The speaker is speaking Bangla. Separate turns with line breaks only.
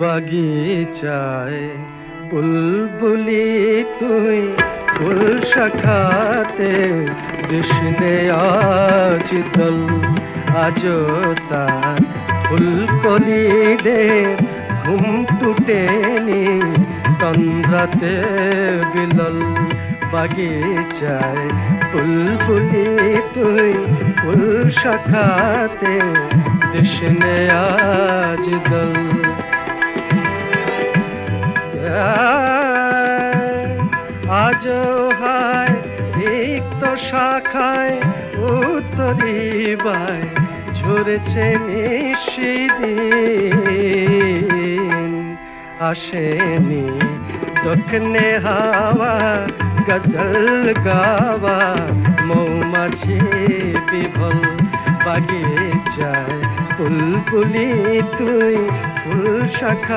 বাগিচায় বুলবুলি তুই ফুল শাখাতে কৃষ্ণে আজ দল আজো তার ফুলকলিদের ঘুম টুটেনি তন্দ্রাতে বিলল। বাগিচায় বুলবুলি তুই ফুল শাখাতে কৃষ্ণে আজ দল। আজ হায় রিক্ত শাখায় উত্তরিবায় ঝরেছে নিশিদিন। আসেনি দক্ষিণে হাওয়া গজল গাওয়া মৌমাছি বিভল। বাগিচায় বুলবুলি তুই ফুল শাখা